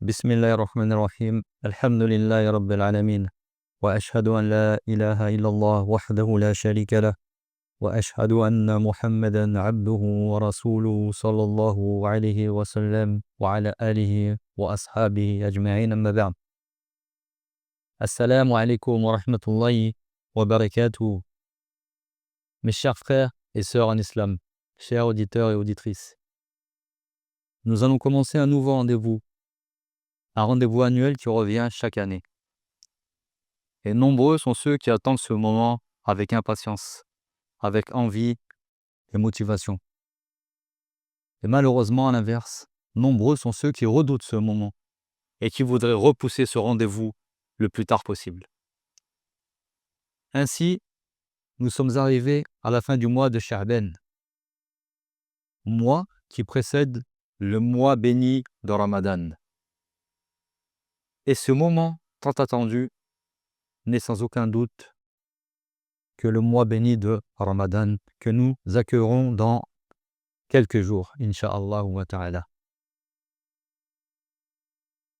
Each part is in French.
بسم الله الرحمن الرحيم الحمد لله رب العالمين وأشهد أن لا إله إلا الله وحده لا شريك له وأشهد أن محمدا عبده ورسوله صلى الله عليه وسلم وعلى آله وأصحابه أجمعين أما بعد السلام عليكم ورحمة الله وبركاته. Mes chers frères et sœurs en islam, chers auditeurs et auditrices, nous allons commencer un nouveau rendez-vous, un rendez-vous annuel qui revient chaque année. Et nombreux sont ceux qui attendent ce moment avec impatience, avec envie et motivation. Et malheureusement, à l'inverse, nombreux sont ceux qui redoutent ce moment et qui voudraient repousser ce rendez-vous le plus tard possible. Ainsi, nous sommes arrivés à la fin du mois de Sha'ban, mois qui précède le mois béni de Ramadan. Et ce moment tant attendu n'est sans aucun doute que le mois béni de Ramadan que nous accueillerons dans quelques jours, Inch'Allah wa ta'ala.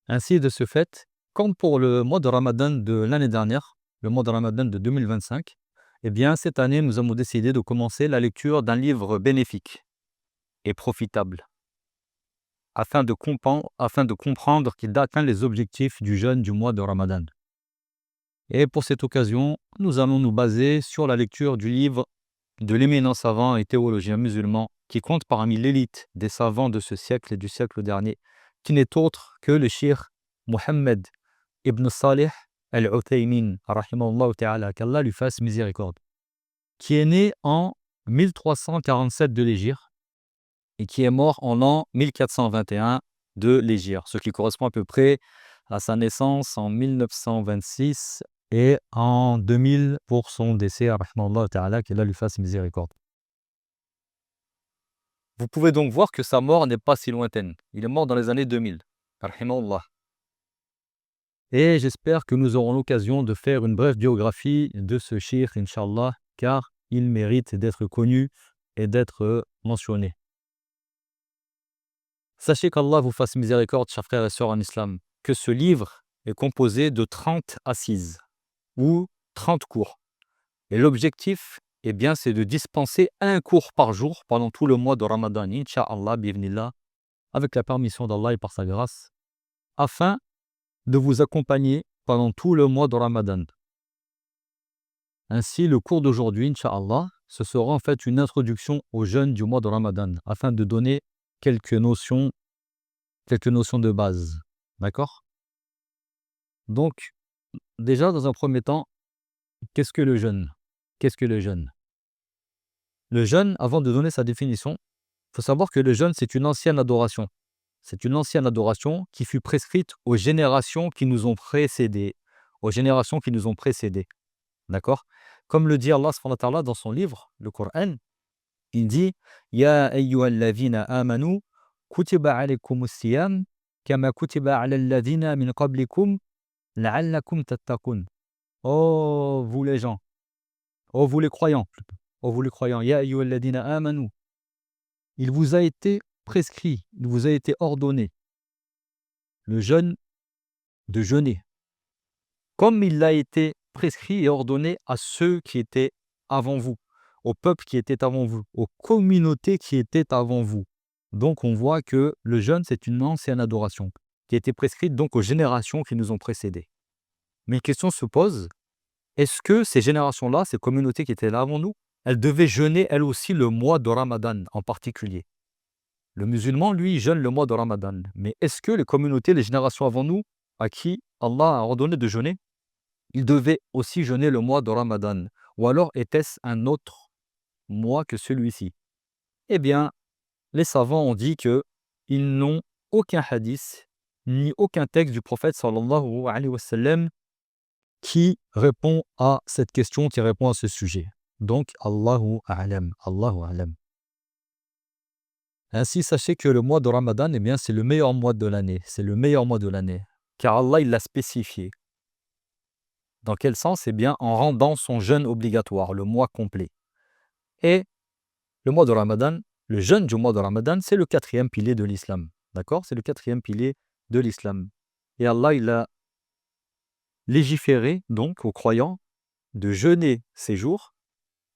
Ainsi, de ce fait, comme pour le mois de Ramadan de l'année dernière, le mois de Ramadan de 2025, eh bien, cette année, nous avons décidé de commencer la lecture d'un livre bénéfique et profitable, afin de comprendre qu'il atteint les objectifs du jeûne du mois de Ramadan. Et pour cette occasion, nous allons nous baser sur la lecture du livre de l'éminent savant et théologien musulman qui compte parmi l'élite des savants de ce siècle et du siècle dernier, qui n'est autre que le cheikh Mohammed ibn Salih al-Uthaymin, rahimahullah ta'ala, qu'Allah lui fasse miséricorde, qui est né en 1347 de l'Hégire et qui est mort en l'an 1421 de l'Hégire, ce qui correspond à peu près à sa naissance en 1926 et en 2000 pour son décès, rahimahullah ta'ala, qu'Allah lui fasse miséricorde. Vous pouvez donc voir que sa mort n'est pas si lointaine. Il est mort dans les années 2000, rahimahullah. Et j'espère que nous aurons l'occasion de faire une brève biographie de ce cheikh, Inch'Allah, car il mérite d'être connu et d'être mentionné. Sachez qu'Allah vous fasse miséricorde, chers frères et sœurs en islam, que ce livre est composé de 30 assises ou 30 cours. Et l'objectif, eh bien, c'est de dispenser un cours par jour pendant tout le mois de Ramadan, Inch'Allah, bi'idhnillah, avec la permission d'Allah et par sa grâce, afin de vous accompagner pendant tout le mois de Ramadan. Ainsi, le cours d'aujourd'hui, Inch'Allah, ce sera en fait une introduction au jeûne du mois de Ramadan, afin de donner quelques notions de base. D'accord? Donc, déjà, dans un premier temps, qu'est-ce que le jeûne? Qu'est-ce que le jeûne? Le jeûne, avant de donner sa définition, il faut savoir que le jeûne, c'est une ancienne adoration. C'est une ancienne adoration qui fut prescrite aux générations qui nous ont précédés. D'accord? Comme le dit Allah subhanahu wa ta'ala dans son livre, le Coran, il dit Ya ayyuhalladhina amanu kutiba alaykumus siyam kama kutiba ala alladhina min qablikum la'allakum tattaqun. Oh vous les gens, oh vous les croyants, Ya ayyuhalladhina amanu. Il vous a été prescrit, il vous a été ordonné le jeûne de jeûner, comme il l'a été prescrit et ordonné à ceux qui étaient avant vous, au peuple qui était avant vous, aux communautés qui étaient avant vous. Donc on voit que le jeûne, c'est une ancienne adoration qui a été prescrite donc aux générations qui nous ont précédés. Mais une question se pose, est-ce que ces générations-là, ces communautés qui étaient là avant nous, elles devaient jeûner elles aussi le mois de Ramadan en particulier? Le musulman, lui, jeûne le mois de Ramadan. Mais est-ce que les communautés, les générations avant nous, à qui Allah a ordonné de jeûner, ils devaient aussi jeûner le mois de Ramadan? Ou alors était-ce un autre mois que celui-ci? Eh bien, les savants ont dit qu'ils n'ont aucun hadith, ni aucun texte du prophète sallallahu alayhi wa sallam qui répond à cette question, qui répond à ce sujet. Donc, Allahu a'lam, Allahu a'lam. Ainsi, sachez que le mois de Ramadan, eh bien, c'est le meilleur mois de l'année. C'est le meilleur mois de l'année. Car Allah, il l'a spécifié. Dans quel sens? Eh bien, en rendant son jeûne obligatoire, le mois complet. Et le mois de Ramadan, le jeûne du mois de Ramadan, c'est le 4e pilier de l'islam. D'accord? C'est le 4e pilier de l'islam. Et Allah, il a légiféré donc aux croyants de jeûner ces jours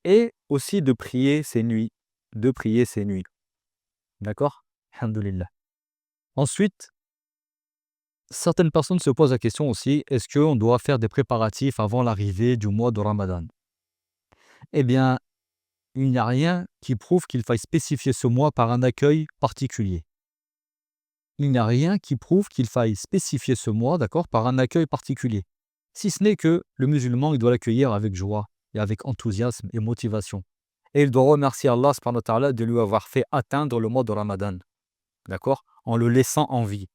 et aussi de prier ces nuits. De prier ces nuits. D'accord? Alhamdulillah. Ensuite, certaines personnes se posent la question aussi, est-ce qu'on doit faire des préparatifs avant l'arrivée du mois de Ramadan? Eh bien, il n'y a rien qui prouve qu'il faille spécifier ce mois par un accueil particulier. Il n'y a rien qui prouve qu'il faille spécifier ce mois, d'accord, par un accueil particulier. Si ce n'est que le musulman, il doit l'accueillir avec joie et avec enthousiasme et motivation. Et il doit remercier Allah subhanahu wa ta'ala de lui avoir fait atteindre le mois de Ramadan, d'accord, en le laissant en vie.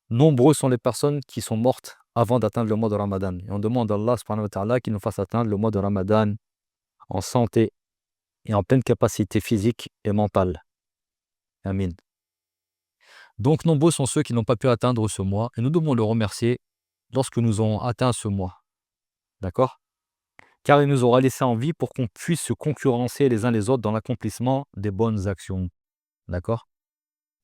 Nombreux sont les personnes qui sont mortes avant d'atteindre le mois de Ramadan. Et on demande à Allah subhanahu wa ta'ala qu'il nous fasse atteindre le mois de Ramadan en santé et en pleine capacité physique et mentale. Amin. Donc nombreux sont ceux qui n'ont pas pu atteindre ce mois et nous devons le remercier lorsque nous aurons atteint ce mois. D'accord? Car il nous aura laissé en vie pour qu'on puisse se concurrencer les uns les autres dans l'accomplissement des bonnes actions. D'accord?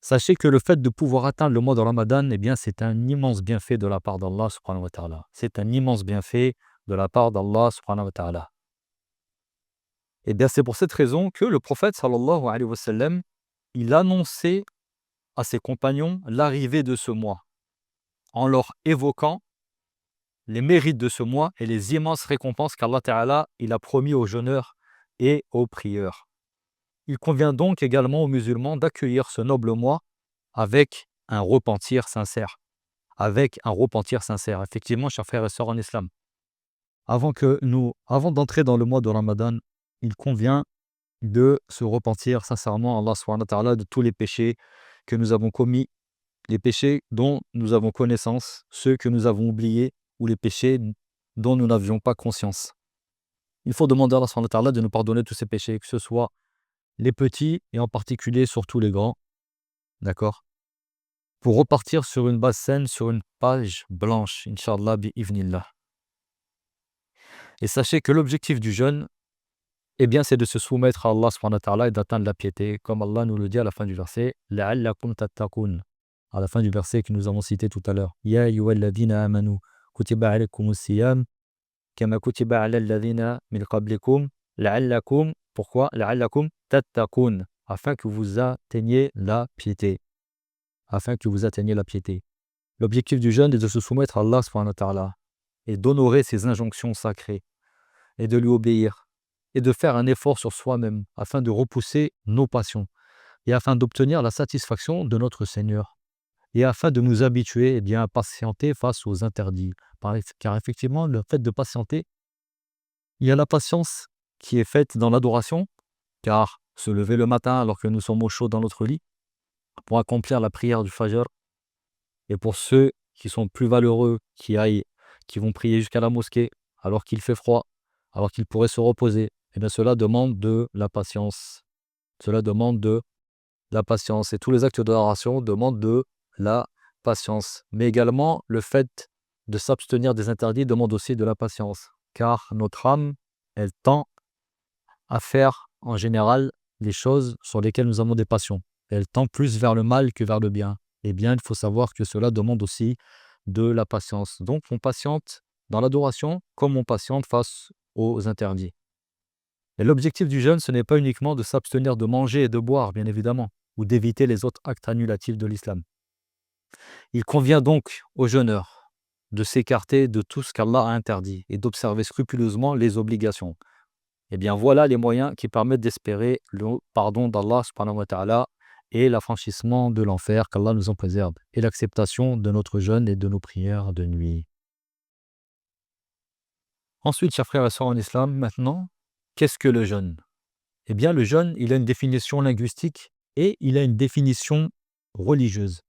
Sachez que le fait de pouvoir atteindre le mois de Ramadan, eh bien, c'est un immense bienfait de la part d'Allah subhanahu wa ta'ala. C'est un immense bienfait de la part d'Allah subhanahu wa ta'ala. Eh bien, c'est pour cette raison que le prophète sallallahu alayhi wa sallam, il annonçait à ses compagnons l'arrivée de ce mois, en leur évoquant les mérites de ce mois et les immenses récompenses qu'Allah Ta'ala il a promis aux jeûneurs et aux prieurs. Il convient donc également aux musulmans d'accueillir ce noble mois avec un repentir sincère. Avec un repentir sincère. Effectivement, chers frères et sœurs en islam, avant d'entrer dans le mois de Ramadan, il convient de se repentir sincèrement à Allah subhanahu wa ta'ala de tous les péchés que nous avons commis, les péchés dont nous avons connaissance, ceux que nous avons oubliés ou les péchés dont nous n'avions pas conscience. Il faut demander à Allah subhanahu wa ta'ala de nous pardonner tous ces péchés, que ce soit les petits et en particulier surtout les grands. D'accord? Pour repartir sur une base saine, sur une page blanche, Inch'Allah bi'ivnillah. Et sachez que l'objectif du jeûne, eh bien, c'est de se soumettre à Allah subhanahu wa ta'ala et d'atteindre la piété, comme Allah nous le dit à la fin du verset, la'allakum tattaqun, à la fin du verset que nous avons cité tout à l'heure. Ya ayyuhalladhina amanu, kutiba alaykumus siyam, kama kutiba ala alladhina min qablikum, la'allakum, pourquoi? La'allakum tattaqun, afin que vous atteigniez la piété. Afin que vous atteigniez la piété. L'objectif du jeûne est de se soumettre à Allah subhanahu wa ta'ala et d'honorer ses injonctions sacrées et de lui obéir et de faire un effort sur soi-même afin de repousser nos passions et afin d'obtenir la satisfaction de notre Seigneur et afin de nous habituer à patienter face aux interdits. Car effectivement, le fait de patienter, il y a la patience qui est faite dans l'adoration, car se lever le matin alors que nous sommes au chaud dans notre lit pour accomplir la prière du Fajr, et pour ceux qui sont plus valeureux, qui vont prier jusqu'à la mosquée alors qu'il fait froid, alors qu'ils pourraient se reposer, eh bien cela demande de la patience. Cela demande de la patience. Et tous les actes d'adoration demandent de la patience. Mais également, le fait de s'abstenir des interdits demande aussi de la patience. Car notre âme, elle tend à faire en général les choses sur lesquelles nous avons des passions. Elle tend plus vers le mal que vers le bien. Eh bien, il faut savoir que cela demande aussi de la patience. Donc, on patiente dans l'adoration comme on patiente face aux interdits. Et l'objectif du jeûne, ce n'est pas uniquement de s'abstenir de manger et de boire, bien évidemment, ou d'éviter les autres actes annulatifs de l'islam. Il convient donc aux jeûneurs de s'écarter de tout ce qu'Allah a interdit et d'observer scrupuleusement les obligations. Eh bien, voilà les moyens qui permettent d'espérer le pardon d'Allah subhanahu wa ta'ala et l'affranchissement de l'enfer, qu'Allah nous en préserve, et l'acceptation de notre jeûne et de nos prières de nuit. Ensuite, chers frères et sœurs en islam, maintenant, qu'est-ce que le jeûne? Eh bien, le jeûne, il a une définition linguistique et il a une définition religieuse.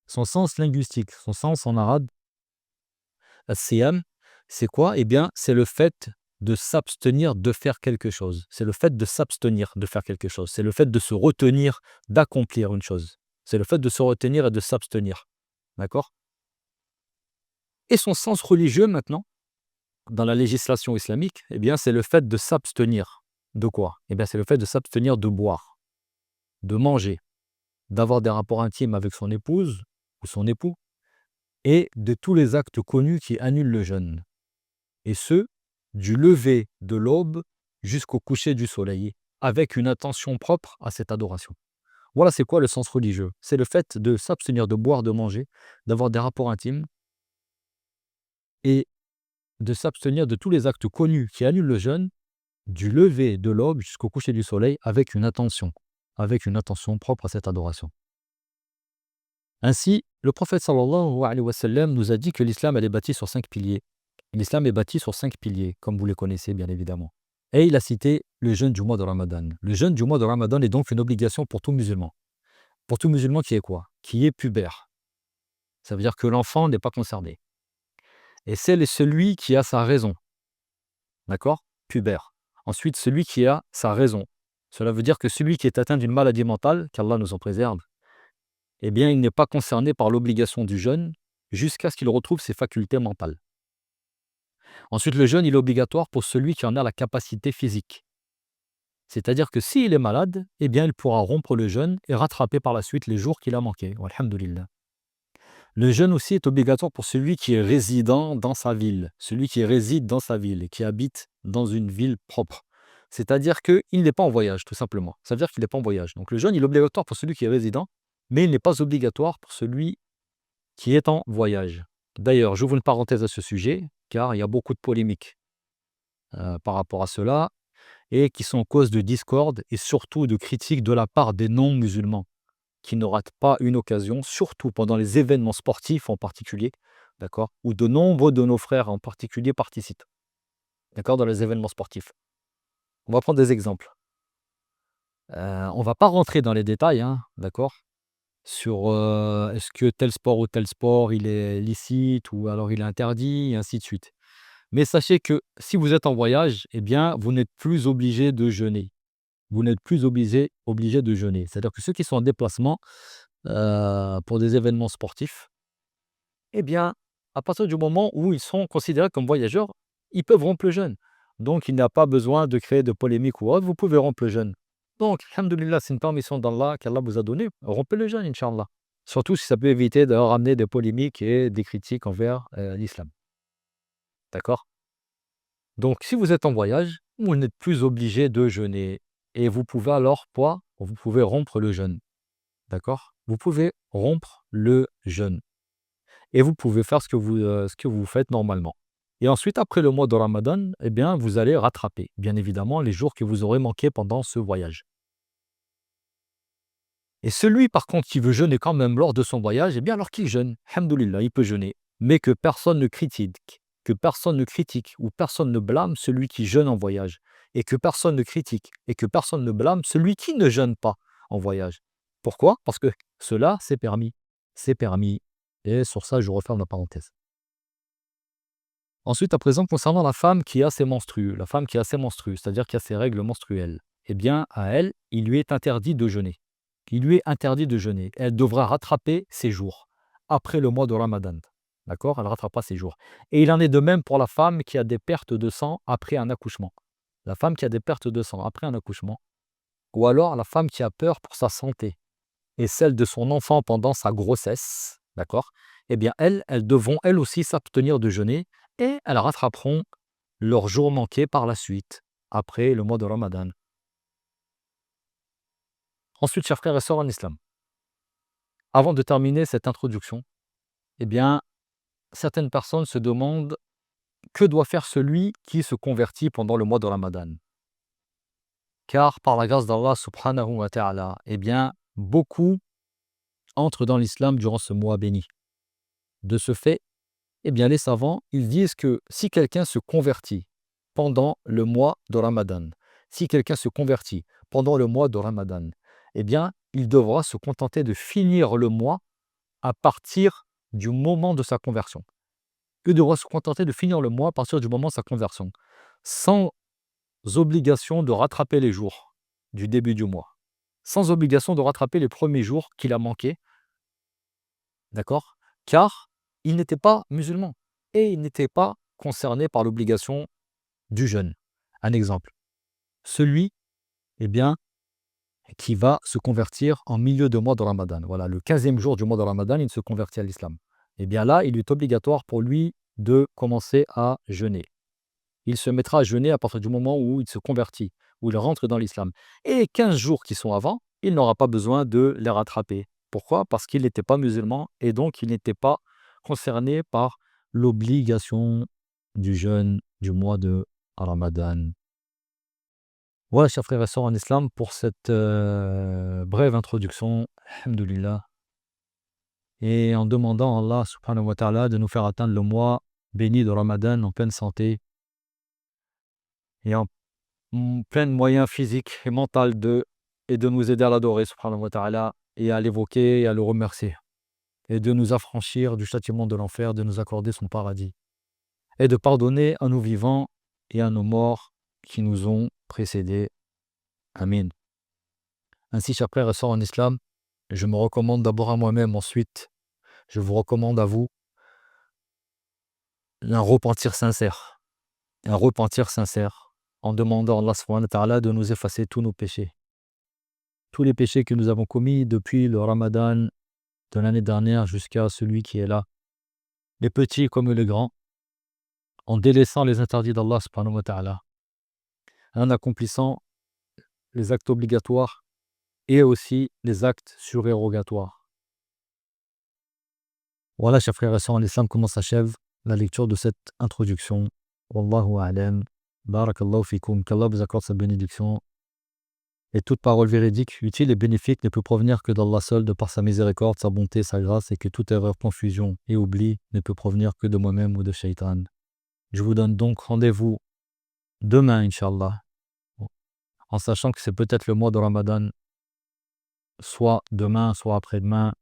Son sens linguistique, son sens en arabe, as-siyam, c'est quoi? Eh bien, c'est le fait de s'abstenir de faire quelque chose. C'est le fait de s'abstenir de faire quelque chose. C'est le fait de se retenir d'accomplir une chose. C'est le fait de se retenir et de s'abstenir. D'accord? Et son sens religieux maintenant, dans la législation islamique, eh bien, c'est le fait de s'abstenir. De quoi? Eh bien, c'est le fait de s'abstenir de boire, de manger, d'avoir des rapports intimes avec son épouse ou son époux, et de tous les actes connus qui annulent le jeûne, et ce, du lever de l'aube jusqu'au coucher du soleil, avec une attention propre à cette adoration. Voilà c'est quoi le sens religieux. C'est le fait de s'abstenir de boire, de manger, d'avoir des rapports intimes, et de s'abstenir de tous les actes connus qui annulent le jeûne, du lever de l'aube jusqu'au coucher du soleil, avec une attention propre à cette adoration. Ainsi, le prophète sallallahu alayhi wa sallam nous a dit que l'islam elle est bâti sur 5 piliers. L'islam est bâti sur 5 piliers, comme vous les connaissez bien évidemment. Et il a cité le jeûne du mois de Ramadan. Le jeûne du mois de Ramadan est donc une obligation pour tout musulman. Pour tout musulman qui est quoi? Qui est pubère. Ça veut dire que l'enfant n'est pas concerné. Et c'est celui qui a sa raison. D'accord? Pubère. Ensuite, celui qui a sa raison. Cela veut dire que celui qui est atteint d'une maladie mentale, qu'Allah nous en préserve, eh bien, il n'est pas concerné par l'obligation du jeûne jusqu'à ce qu'il retrouve ses facultés mentales. Ensuite, le jeûne, il est obligatoire pour celui qui en a la capacité physique. C'est-à-dire que s'il est malade, eh bien, il pourra rompre le jeûne et rattraper par la suite les jours qu'il a manqués. Alhamdulillah. Le jeûne aussi est obligatoire pour celui qui est résident dans sa ville, celui qui réside dans sa ville et qui habite dans une ville propre. C'est-à-dire qu'il n'est pas en voyage, tout simplement. Ça veut dire qu'il n'est pas en voyage. Donc le jeûne, il est obligatoire pour celui qui est résident, mais il n'est pas obligatoire pour celui qui est en voyage. D'ailleurs, j'ouvre une parenthèse à ce sujet, car il y a beaucoup de polémiques par rapport à cela, et qui sont cause de discorde et surtout de critiques de la part des non-musulmans, qui ne ratent pas une occasion, surtout pendant les événements sportifs en particulier, d'accord, où de nombreux de nos frères en particulier participent, d'accord, dans les événements sportifs. On va prendre des exemples. On ne va pas rentrer dans les détails, hein, d'accord, sur est-ce que tel sport ou tel sport, il est licite ou alors il est interdit, et ainsi de suite. Mais sachez que si vous êtes en voyage, eh bien, vous n'êtes plus obligé de jeûner. Vous n'êtes plus obligé de jeûner. C'est-à-dire que ceux qui sont en déplacement pour des événements sportifs, eh bien, à partir du moment où ils sont considérés comme voyageurs, ils peuvent rompre le jeûne. Donc, il n'y a pas besoin de créer de polémique ou autre, vous pouvez rompre le jeûne. Donc, alhamdoulilah, c'est une permission d'Allah qu'Allah vous a donnée. Rompez le jeûne, Inch'Allah. Surtout si ça peut éviter de ramener des polémiques et des critiques envers l'islam. D'accord? Donc, si vous êtes en voyage, vous n'êtes plus obligé de jeûner. Et vous pouvez alors, vous pouvez rompre le jeûne. D'accord? Vous pouvez rompre le jeûne. Et vous pouvez faire ce que vous faites normalement. Et ensuite, après le mois de Ramadan, eh bien, vous allez rattraper, bien évidemment, les jours que vous aurez manqués pendant ce voyage. Et celui, par contre, qui veut jeûner quand même lors de son voyage, eh bien, alors qu'il jeûne, alhamdoulilah, il peut jeûner. Mais que personne ne critique, ou personne ne blâme celui qui jeûne en voyage. Et que personne ne critique, et que personne ne blâme celui qui ne jeûne pas en voyage. Pourquoi? Parce que cela, c'est permis. C'est permis. Et sur ça, je referme la parenthèse. Ensuite, à présent, concernant la femme qui a ses menstrues, c'est-à-dire qui a ses règles menstruelles, eh bien, à elle, il lui est interdit de jeûner. Elle devra rattraper ses jours après le mois de Ramadan. D'accord? Elle rattrapera ses jours. Et il en est de même pour la femme qui a des pertes de sang après un accouchement. La femme qui a des pertes de sang après un accouchement, ou alors la femme qui a peur pour sa santé et celle de son enfant pendant sa grossesse, d'accord? Eh bien, elles devront elles aussi s'abstenir de jeûner et elles rattraperont leurs jours manqués par la suite, après le mois de Ramadan. Ensuite, chers frères et sœurs en islam, avant de terminer cette introduction, eh bien, certaines personnes se demandent que doit faire celui qui se convertit pendant le mois de Ramadan. Car par la grâce d'Allah subhanahu wa ta'ala, eh bien, beaucoup entrent dans l'islam durant ce mois béni. De ce fait, eh bien, les savants, ils disent que si quelqu'un se convertit pendant le mois de Ramadan, eh bien, il devra se contenter de finir le mois à partir du moment de sa conversion. Il devra se contenter de finir le mois à partir du moment de sa conversion, sans obligation de rattraper les jours du début du mois, sans obligation de rattraper les premiers jours qu'il a manqués, d'accord? Car il n'était pas musulman et il n'était pas concerné par l'obligation du jeûne. Un exemple, celui, eh bien, qui va se convertir en milieu de mois de Ramadan. Voilà, le 15e jour du mois de Ramadan, il se convertit à l'islam. Eh bien là, il est obligatoire pour lui de commencer à jeûner. Il se mettra à jeûner à partir du moment où il se convertit, où il rentre dans l'islam. Et 15 jours qui sont avant, il n'aura pas besoin de les rattraper. Pourquoi? Parce qu'il n'était pas musulman et donc il n'était pas concerné par l'obligation du jeûne du mois de Ramadan. Voilà, chers frères et sœurs en islam, pour cette brève introduction, alhamdoulilah, et en demandant à Allah subhanahu wa ta'ala de nous faire atteindre le mois béni de Ramadan en pleine santé et en plein de moyens physiques et mentaux et de nous aider à l'adorer subhanahu wa ta'ala et à l'évoquer et à le remercier et de nous affranchir du châtiment de l'enfer, de nous accorder son paradis et de pardonner à nos vivants et à nos morts qui nous ont précédés. Amin. Ainsi, chers frères et sœurs en islam, je me recommande d'abord à moi-même, ensuite je vous recommande à vous un repentir sincère. Un repentir sincère en demandant à Allah subhanahu wa ta'ala de nous effacer tous nos péchés. Tous les péchés que nous avons commis depuis le Ramadan de l'année dernière jusqu'à celui qui est là. Les petits comme les grands, en délaissant les interdits d'Allah subhanahu wa ta'ala, en accomplissant les actes obligatoires et aussi les actes surérogatoires. Voilà, chers frères et sœurs en islam, comment s'achève la lecture de cette introduction. Wallahu a'lam. Barakallahu fikum. Qu'Allah vous accorde sa bénédiction. Et toute parole véridique, utile et bénéfique ne peut provenir que d'Allah seul, de par sa miséricorde, sa bonté, sa grâce, et que toute erreur, confusion et oubli ne peut provenir que de moi-même ou de Shaitan. Je vous donne donc rendez-vous demain, Inch'Allah, en sachant que c'est peut-être le mois de Ramadan, soit demain, soit après-demain,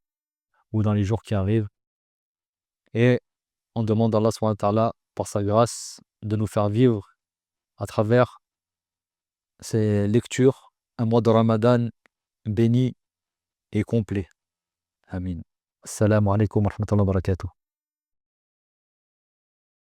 ou dans les jours qui arrivent. Et on demande à Allah subhanahu wa ta'ala, par sa grâce, de nous faire vivre à travers ces lectures un mois de Ramadan béni et complet. Amin. Assalamu alaikum wa rahmatullahi wa barakatuh.